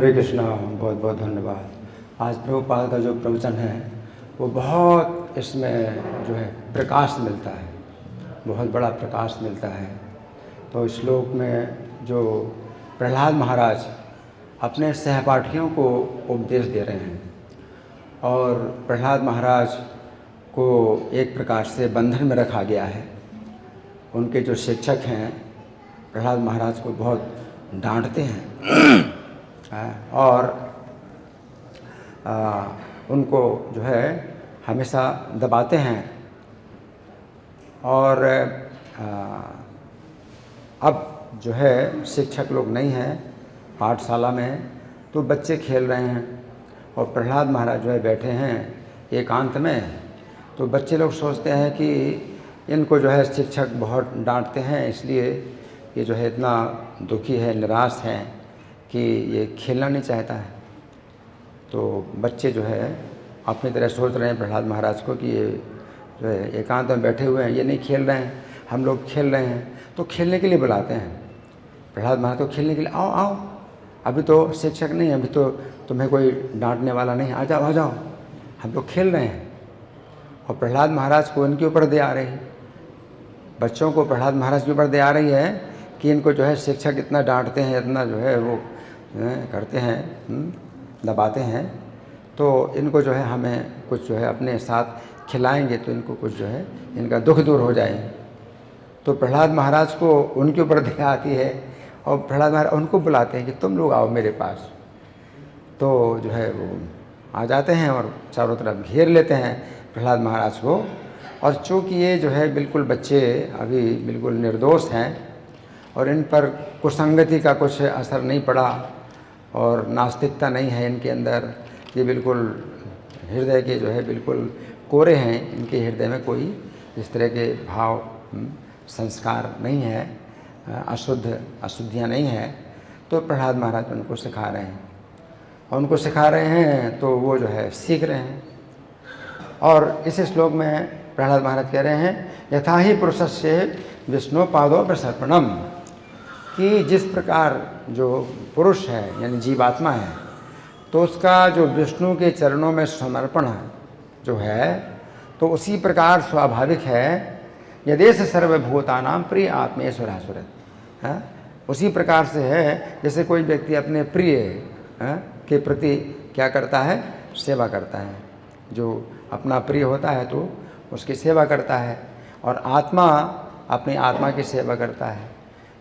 हरे कृष्णा। बहुत बहुत धन्यवाद। आज प्रभुपाद का जो प्रवचन है वो बहुत इसमें जो है प्रकाश मिलता है, बहुत बड़ा प्रकाश मिलता है। तो इस श्लोक में जो प्रहलाद महाराज अपने सहपाठियों को उपदेश दे रहे हैं और प्रहलाद महाराज को एक प्रकार से बंधन में रखा गया है। उनके जो शिक्षक हैं प्रहलाद महाराज को बहुत डांटते हैं और उनको जो है हमेशा दबाते हैं। और अब जो है शिक्षक लोग नहीं हैं पाठशाला में, तो बच्चे खेल रहे हैं और प्रहलाद महाराज जो है बैठे हैं एकांत में। तो बच्चे लोग सोचते हैं कि इनको जो है शिक्षक बहुत डांटते हैं, इसलिए ये जो है इतना दुखी है, निराश है कि ये खेलना नहीं चाहता है। तो बच्चे जो है अपनी तरह सोच रहे हैं प्रहलाद महाराज को कि ये जो है एकांत में बैठे हुए हैं, ये नहीं खेल रहे हैं, हम लोग खेल रहे हैं। तो खेलने के लिए बुलाते हैं प्रहलाद महाराज को, खेलने के लिए आओ आओ, अभी तो शिक्षक नहीं है, अभी तो तुम्हें कोई डांटने वाला नहीं, आ जाओ आ जाओ, हम लोग खेल रहे हैं। और प्रहलाद महाराज को इनके ऊपर दया आ रही है, बच्चों को प्रहलाद महाराज के ऊपर दया आ रही है कि इनको जो है शिक्षक इतना डांटते हैं, इतना जो है वो करते हैं, दबाते हैं, तो इनको जो है हमें कुछ जो है अपने साथ खिलाएंगे तो इनको कुछ जो है इनका दुख दूर हो जाए। तो प्रहलाद महाराज को उनके ऊपर दया आती है और प्रहलाद महाराज उनको बुलाते हैं कि तुम लोग आओ मेरे पास। तो जो है वो आ जाते हैं और चारों तरफ घेर लेते हैं प्रहलाद महाराज को। और चूँकि ये जो है बिल्कुल बच्चे अभी बिल्कुल निर्दोष हैं और इन पर कुसंगति का कुछ असर नहीं पड़ा और नास्तिकता नहीं है इनके अंदर, ये बिल्कुल हृदय के जो है बिल्कुल कोरे हैं, इनके हृदय में कोई इस तरह के भाव संस्कार नहीं है, अशुद्धियाँ नहीं है। तो प्रहलाद महाराज उनको सिखा रहे हैं और उनको सिखा रहे हैं तो वो जो है सीख रहे हैं। और इस श्लोक में प्रहलाद महाराज कह रहे हैं यथा ही पुरुषस्य विष्णु पादों प्रसर्पणम, कि जिस प्रकार जो पुरुष है यानी जीवात्मा है तो उसका जो विष्णु के चरणों में समर्पण जो है तो उसी प्रकार स्वाभाविक है यदेश सर्वभूतानां प्रिय आत्मेश्वरासुर, उसी प्रकार से है जैसे कोई व्यक्ति अपने प्रिय के प्रति क्या करता है, सेवा करता है। जो अपना प्रिय होता है तो उसकी सेवा करता है और आत्मा अपनी आत्मा की सेवा करता है,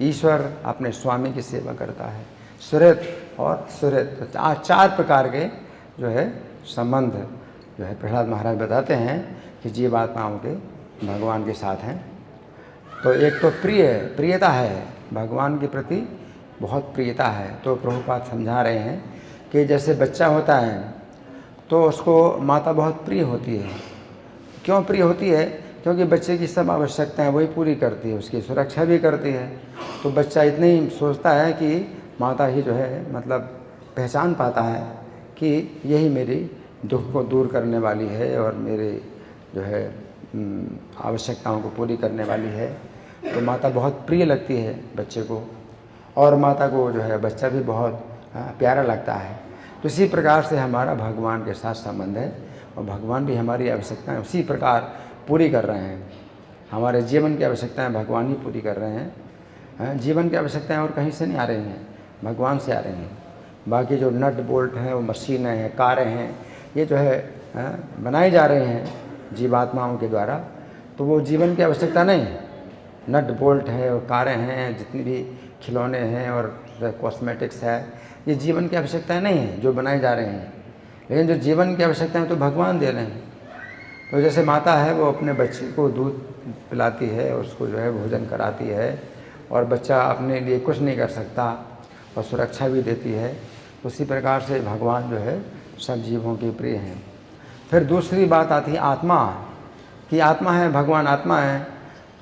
ईश्वर अपने स्वामी की सेवा करता है, सुहृद और सुहृद, चार प्रकार के जो है संबंध जो है प्रहलाद महाराज बताते हैं कि जीवात्माओं के भगवान के साथ हैं। तो एक तो प्रियता है, भगवान के प्रति बहुत प्रियता है। तो प्रभुपाद समझा रहे हैं कि जैसे बच्चा होता है तो उसको माता बहुत प्रिय होती है। क्यों प्रिय होती है? क्योंकि बच्चे की सब आवश्यकताएं वही पूरी करती है, उसकी सुरक्षा भी करती है। तो बच्चा इतने ही सोचता है कि माता ही जो है मतलब पहचान पाता है कि यही मेरी दुख को दूर करने वाली है और मेरे जो है आवश्यकताओं को पूरी करने वाली है। तो माता बहुत प्रिय लगती है बच्चे को और माता को जो है बच्चा भी बहुत प्यारा लगता है। तो इसी प्रकार से हमारा भगवान के साथ संबंध है और भगवान भी हमारी आवश्यकताएं उसी प्रकार पूरी कर रहे हैं। हमारे जीवन की आवश्यकताएं भगवान ही पूरी कर रहे हैं। जीवन की आवश्यकताएं और कहीं से नहीं आ रही हैं, भगवान से आ रही हैं। बाकी जो नट बोल्ट हैं, वो मशीनें हैं, कारें हैं, ये जो है बनाई जा रही हैं जीवात्माओं के द्वारा, तो वो जीवन की आवश्यकता नहीं है। नट बोल्ट है और कारें हैं, जितनी भी खिलौने हैं और कॉस्मेटिक्स है, ये जीवन की आवश्यकताएं नहीं हैं जो बनाई जा रही हैं। लेकिन जो जीवन की आवश्यकताएं तो भगवान दे रहे हैं। तो जैसे माता है वो अपने बच्चे को दूध पिलाती है, उसको जो है भोजन कराती है और बच्चा अपने लिए कुछ नहीं कर सकता और सुरक्षा भी देती है, उसी प्रकार से भगवान जो है सब जीवों के प्रिय हैं। फिर दूसरी बात आती है आत्मा, कि आत्मा है, भगवान आत्मा है।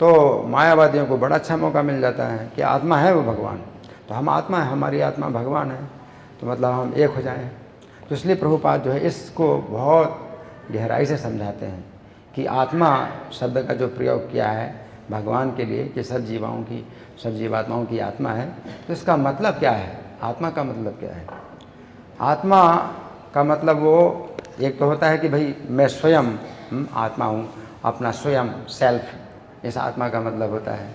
तो मायावादियों को बड़ा अच्छा मौका मिल जाता है कि आत्मा है वो भगवान, तो हम आत्मा है, हमारी आत्मा भगवान है, तो मतलब हम एक हो जाएं। तो इसलिए प्रभुपाद जो है इसको बहुत गहराई से समझाते हैं कि आत्मा शब्द का जो प्रयोग किया है भगवान के लिए कि सब जीवात्माओं की आत्मा है, तो इसका मतलब क्या है, आत्मा का मतलब क्या है। आत्मा का मतलब वो एक तो होता है कि भाई मैं स्वयं आत्मा हूँ, अपना स्वयं सेल्फ, इस आत्मा का मतलब होता है।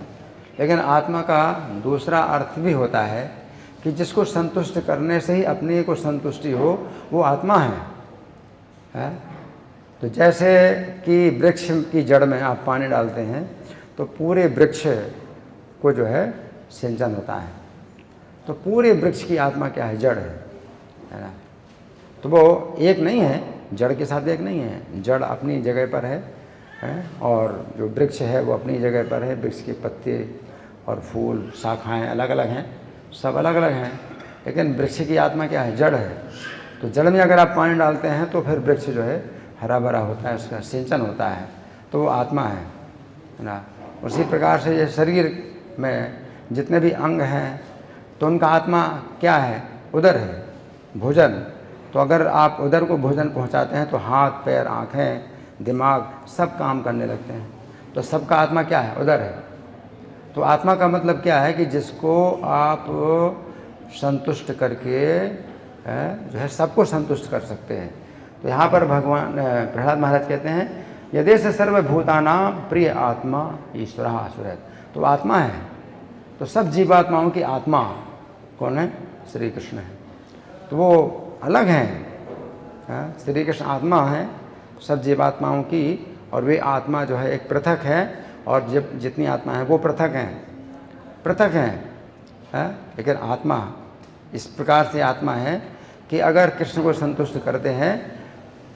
लेकिन आत्मा का दूसरा अर्थ भी होता है कि जिसको संतुष्ट करने से ही अपने को संतुष्टि हो, वो आत्मा है? तो जैसे कि वृक्ष की जड़ में आप पानी डालते हैं तो पूरे वृक्ष को जो है सिंचन होता है। तो पूरे वृक्ष की आत्मा क्या है? जड़ है ना। तो वो एक नहीं है, जड़ के साथ एक नहीं है। जड़ अपनी जगह पर है और जो वृक्ष है वो अपनी जगह पर है। वृक्ष के पत्ते और फूल, शाखाएं अलग अलग हैं, सब अलग अलग हैं, लेकिन वृक्ष की आत्मा क्या है? जड़ है। तो जड़ में अगर आप पानी डालते हैं तो फिर वृक्ष जो है हरा भरा होता है, उसका सिंचन होता है, तो वो आत्मा है ना। उसी प्रकार से ये शरीर में जितने भी अंग हैं तो उनका आत्मा क्या है? उदर है, भोजन। तो अगर आप उदर को भोजन पहुंचाते हैं तो हाथ, पैर, आँखें, दिमाग सब काम करने लगते हैं। तो सबका आत्मा क्या है? उदर है। तो आत्मा का मतलब क्या है कि जिसको आप संतुष्ट करके जो है सबको संतुष्ट कर सकते हैं। तो यहाँ पर भगवान प्रहलाद महाराज कहते हैं यदेश सर्वभूतानां प्रिय आत्मा ईश्वरः आसुरः। तो आत्मा है, तो सब जीवात्माओं की आत्मा कौन है? श्री कृष्ण है। तो वो अलग हैं, श्री कृष्ण आत्मा है सब जीवात्माओं की, और वे आत्मा जो है एक पृथक है, और जब जितनी आत्मा है वो पृथक हैं, लेकिन आत्मा इस प्रकार से आत्मा है कि अगर कृष्ण को संतुष्ट करते हैं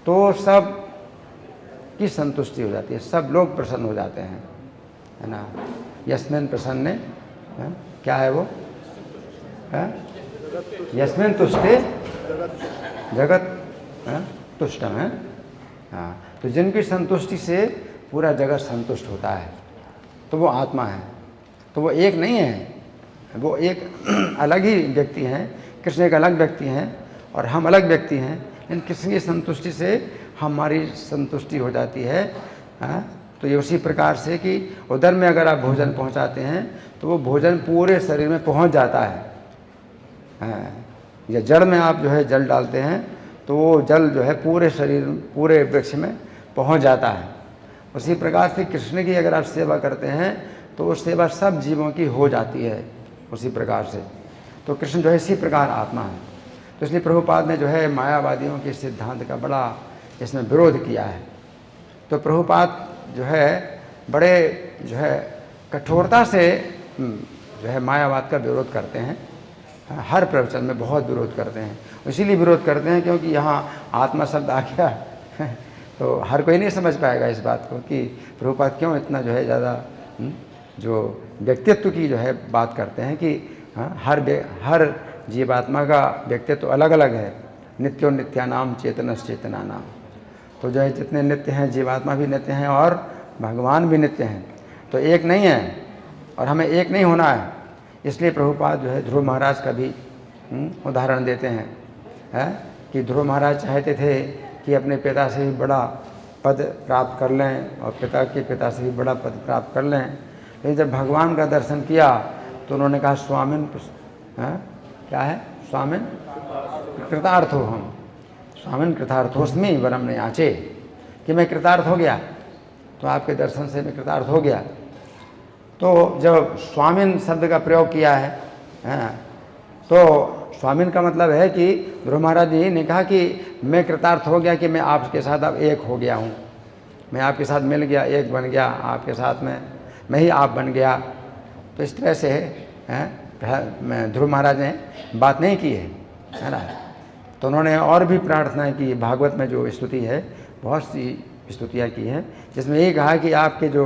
तो सब की संतुष्टि हो जाती है, सब लोग प्रसन्न हो जाते हैं, है ना। यस्मिन् प्रसन्ने, क्या है वो? यस्मिन् तुष्टे जगत तुष्टम है। हाँ, तो जिनकी संतुष्टि से पूरा जगत संतुष्ट होता है तो वो आत्मा है। तो वो एक नहीं है, वो एक अलग ही व्यक्ति हैं। कृष्ण एक अलग व्यक्ति हैं और हम अलग व्यक्ति हैं, लेकिन कृष्ण की संतुष्टि से हमारी संतुष्टि हो जाती है। तो ये उसी प्रकार से कि उधर में अगर आप भोजन पहुंचाते हैं तो वो भोजन पूरे शरीर में पहुंच जाता है। या जड़ में आप जो है जल डालते हैं तो वो जल जो है पूरे शरीर, पूरे वृक्ष में पहुंच जाता है। उसी प्रकार से कृष्ण की अगर आप सेवा करते हैं तो वो सेवा सब जीवों की हो जाती है उसी प्रकार से। तो कृष्ण जो है इसी प्रकार आत्मा है। तो इसलिए प्रभुपाद ने जो है मायावादियों के सिद्धांत का बड़ा इसमें विरोध किया है। तो प्रभुपाद जो है बड़े जो है कठोरता से जो है मायावाद का विरोध करते हैं, हर प्रवचन में बहुत विरोध करते हैं। इसीलिए विरोध करते हैं क्योंकि यहाँ आत्मा शब्द आ गया तो हर कोई नहीं समझ पाएगा इस बात को कि प्रभुपाद क्यों इतना जो है ज़्यादा जो व्यक्तित्व की जो है बात करते हैं कि हर जीवात्मा का व्यक्तित्व अलग अलग है। नित्यो नित्यानाम चेतनश्चेतना नाम। तो जो है जितने नित्य हैं, जीवात्मा भी नित्य हैं और भगवान भी नित्य हैं, तो एक नहीं है और हमें एक नहीं होना है। इसलिए प्रभुपाद जो है ध्रुव महाराज का भी उदाहरण देते हैं कि ध्रुव महाराज चाहते थे कि अपने पिता से भी बड़ा पद प्राप्त कर लें और पिता के पिता से भी बड़ा पद प्राप्त कर लें, लेकिन जब भगवान का दर्शन किया तो उन्होंने कहा स्वामिन, क्या है? स्वामिन कृतार्थ हो हम, स्वामिन कृतार्थोस्मि वरम ने याचे, कि मैं कृतार्थ हो गया, तो आपके दर्शन से मैं कृतार्थ हो गया। तो जब स्वामिन शब्द का प्रयोग किया है, तो स्वामिन का मतलब है कि ध्रुव महाराज जी ने कहा कि मैं कृतार्थ हो गया कि मैं आपके साथ अब एक हो गया हूँ, मैं आपके साथ मिल गया, एक बन गया आपके साथ में, मैं ही आप बन गया। तो इस तरह से ध्रुव महाराज ने बात नहीं की है ना। तो उन्होंने और भी प्रार्थनाएं की। भागवत में जो स्तुति है, बहुत सी स्तुतियाँ की हैं, जिसमें ये कहा कि आपके जो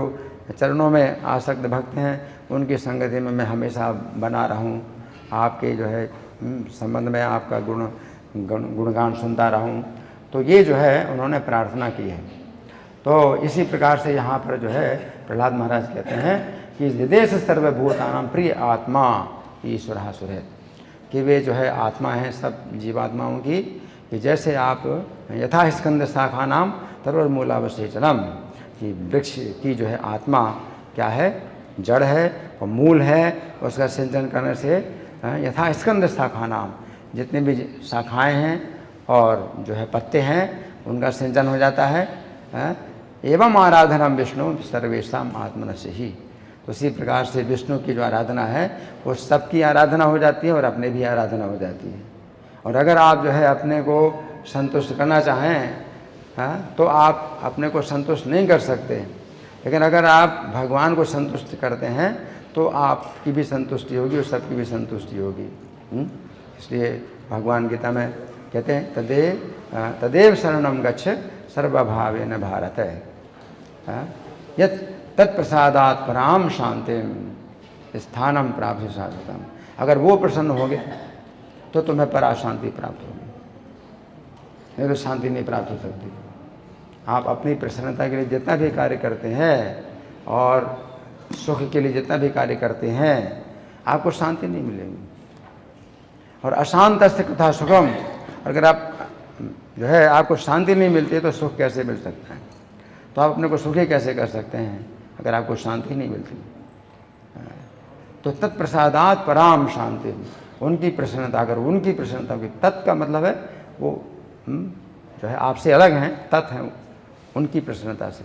चरणों में आसक्त भक्त हैं उनकी संगति में मैं हमेशा बना रहूं, आपके जो है संबंध में आपका गुणगान सुनता रहूं। तो ये जो है उन्होंने प्रार्थना की है। तो इसी प्रकार से यहाँ पर जो है प्रहलाद महाराज कहते हैं कि विदेश सर्वभूतानां प्रिय आत्मा ईश्वरः सुहृद, कि वे जो है आत्मा हैं सब जीवात्माओं की, कि जैसे आप यथा स्कंद शाखा नाम तरोर्मूलावशेषणम, कि वृक्ष की जो है आत्मा क्या है? जड़ है और मूल है, उसका सिंचन करने से यथा स्कंद शाखा नाम, जितने भी शाखाएं हैं और जो है पत्ते हैं उनका सिंचन हो जाता है। एवं आराधनम विष्णु सर्वेशम आत्मनस्य ही। तो उसी प्रकार से विष्णु की जो आराधना है वो सबकी आराधना हो जाती है और अपने भी आराधना हो जाती है। और अगर आप जो है अपने को संतुष्ट करना चाहें तो आप अपने को संतुष्ट नहीं कर सकते, लेकिन अगर आप भगवान को संतुष्ट करते हैं तो आपकी भी संतुष्टि होगी और सबकी भी संतुष्टि होगी। इसलिए भगवान गीता में कहते हैं तदेव शरणम गच्छ सर्वभावेन भारत यत् तत्प्रसादात् पराम शांतिम स्थानम प्राप्ति साधुतम। अगर वो प्रसन्न हो गए तो तुम्हें परा शांति प्राप्त होगी, नहीं तो शांति नहीं प्राप्त हो सकती। आप अपनी प्रसन्नता के लिए जितना भी कार्य करते हैं और सुख के लिए जितना भी कार्य करते हैं आपको शांति नहीं मिलेगी। और अशांतस्य कथा सुखम, अगर आप जो है आपको शांति नहीं मिलती तो सुख कैसे मिल सकता है? तो आप अपने को सुखी कैसे कर सकते हैं अगर आपको शांति नहीं मिलती? तो तत्प्रसादात् पराम शांति, उनकी प्रसन्नता, अगर उनकी प्रसन्नता की, तत् का मतलब है वो जो है आपसे अलग हैं, तत् हैं उनकी प्रसन्नता से,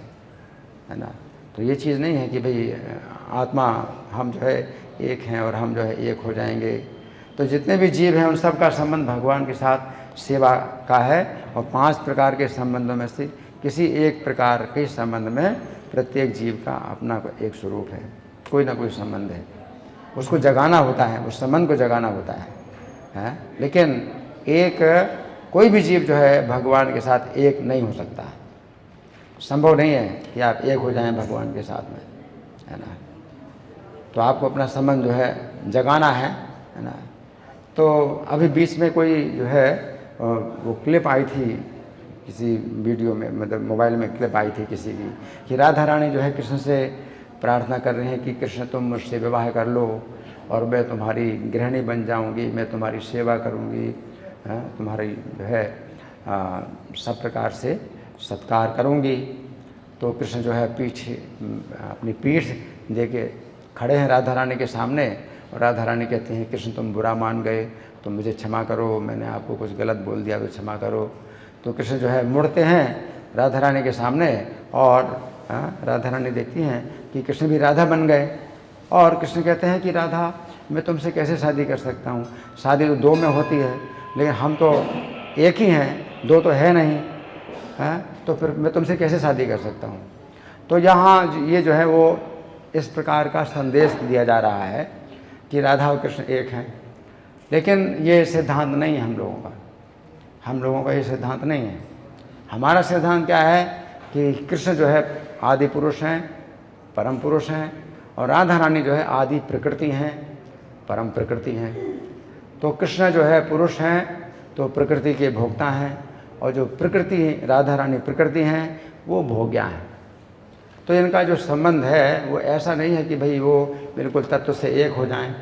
है ना। तो ये चीज़ नहीं है कि भाई आत्मा हम जो है एक हैं और हम जो है एक हो जाएंगे। तो जितने भी जीव हैं उन सब का संबंध भगवान के साथ सेवा का है। और 5 प्रकार के संबंधों में से किसी एक प्रकार के संबंध में प्रत्येक जीव का अपना एक स्वरूप है, कोई ना कोई संबंध है, उसको जगाना होता है, उस संबंध को जगाना होता है। लेकिन एक कोई भी जीव जो है भगवान के साथ एक नहीं हो सकता, संभव नहीं है कि आप एक हो जाएं भगवान के साथ में, है ना। तो आपको अपना संबंध जो है जगाना है ना। तो अभी बीच में कोई जो है वो क्लिप आई थी किसी वीडियो में, मतलब मोबाइल में क्लिप आई थी किसी की, कि राधा रानी जो है कृष्ण से प्रार्थना कर रहे हैं कि कृष्ण तुम मुझसे विवाह कर लो और मैं तुम्हारी गृहिणी बन जाऊंगी, मैं तुम्हारी सेवा करूंगी, तुम्हारी जो है सब प्रकार से सत्कार करूंगी। तो कृष्ण जो है पीछे अपनी पीठ दे के खड़े हैं राधा रानी के सामने और राधा रानी कहती हैं कृष्ण तुम बुरा मान गए तो मुझे क्षमा करो, मैंने आपको कुछ गलत बोल दिया तो क्षमा करो। तो कृष्ण जो है मुड़ते हैं राधा रानी के सामने और राधा रानी देखती हैं कि कृष्ण भी राधा बन गए। और कृष्ण कहते हैं कि राधा मैं तुमसे कैसे शादी कर सकता हूँ, शादी तो 2 में होती है लेकिन हम तो एक ही हैं, 2 तो है नहीं, तो फिर मैं तुमसे कैसे शादी कर सकता हूँ। तो यहाँ ये जो है वो इस प्रकार का संदेश दिया जा रहा है कि राधा और कृष्ण एक हैं। लेकिन ये सिद्धांत नहीं है हम लोगों का ये सिद्धांत नहीं है। हमारा सिद्धांत क्या है कि कृष्ण जो है आदि पुरुष हैं, परम पुरुष हैं, और राधा रानी जो है आदि प्रकृति हैं, परम प्रकृति हैं। तो कृष्ण जो है पुरुष हैं तो प्रकृति के भोक्ता हैं, और जो प्रकृति राधा रानी प्रकृति हैं वो भोग्या हैं। तो इनका जो संबंध है वो ऐसा नहीं है कि भाई वो बिल्कुल तत्व से एक हो जाएं।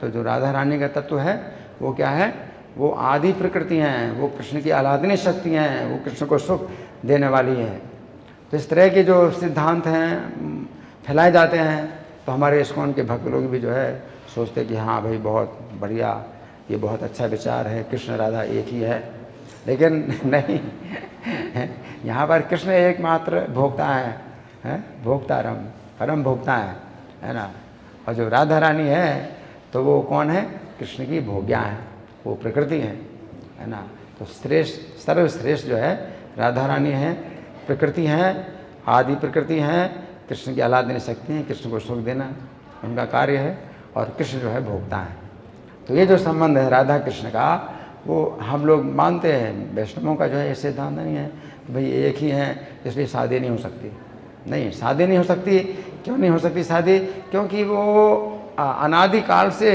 तो जो राधा रानी का तत्व है वो क्या है, वो आदि प्रकृति हैं, वो कृष्ण की आह्लादनी शक्तियाँ हैं, वो कृष्ण को सुख देने वाली हैं। तो इस तरह के जो सिद्धांत हैं फैलाए जाते हैं, तो हमारे इस्कॉन के भक्त लोग भी जो है सोचते हैं कि हाँ भाई बहुत बढ़िया, ये बहुत अच्छा विचार है, कृष्ण राधा एक ही है। लेकिन नहीं, यहाँ पर कृष्ण एकमात्र भोक्ता है, भोक्तारम, परम भोक्ता है ना। और जो राधा रानी है तो वो कौन है, कृष्ण की भोग्या है, वो प्रकृति है ना। तो श्रेष्ठ सर्वश्रेष्ठ जो है राधा रानी है, प्रकृति हैं, आदि प्रकृति हैं, कृष्ण की आह्लादनी शक्ति है, कृष्ण को सुख देना उनका कार्य है, और कृष्ण जो है भोक्ता है। तो ये जो संबंध है राधा कृष्ण का वो हम लोग मानते हैं। वैष्णवों का जो है ये सिद्धांत नहीं है कि भाई एक ही हैं इसलिए शादी नहीं हो सकती। नहीं, शादी नहीं हो सकती। क्यों नहीं हो सकती शादी? क्योंकि वो अनादिकाल से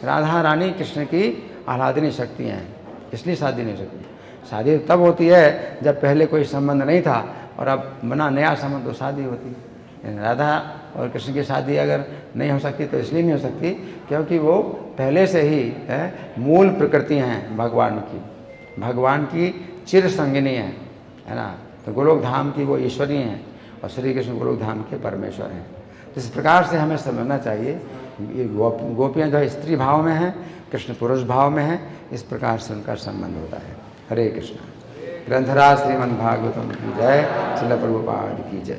राधा रानी कृष्ण की आह्लादनी शक्तियाँ हैं, इसलिए शादी नहीं हो सकती। शादी तब होती है जब पहले कोई संबंध नहीं था और अब बना नया संबंध तो शादी होती है। राधा और कृष्ण की शादी अगर नहीं हो सकती तो इसलिए नहीं हो सकती क्योंकि वो पहले से ही मूल प्रकृतियाँ हैं भगवान की चिर संगिनी है ना। तो गोलोक धाम की वो ईश्वरी हैं और श्री कृष्ण गोलोक धाम के परमेश्वर हैं। तो इस प्रकार से हमें समझना चाहिए ये गोपियाँ जो है स्त्री भाव में हैं, कृष्ण पुरुष भाव में हैं, इस प्रकार से उनका संबंध होता है। हरे कृष्ण। ग्रंथराज श्रीमद् भागवतम की जय, श्रील प्रभुपाद की जय।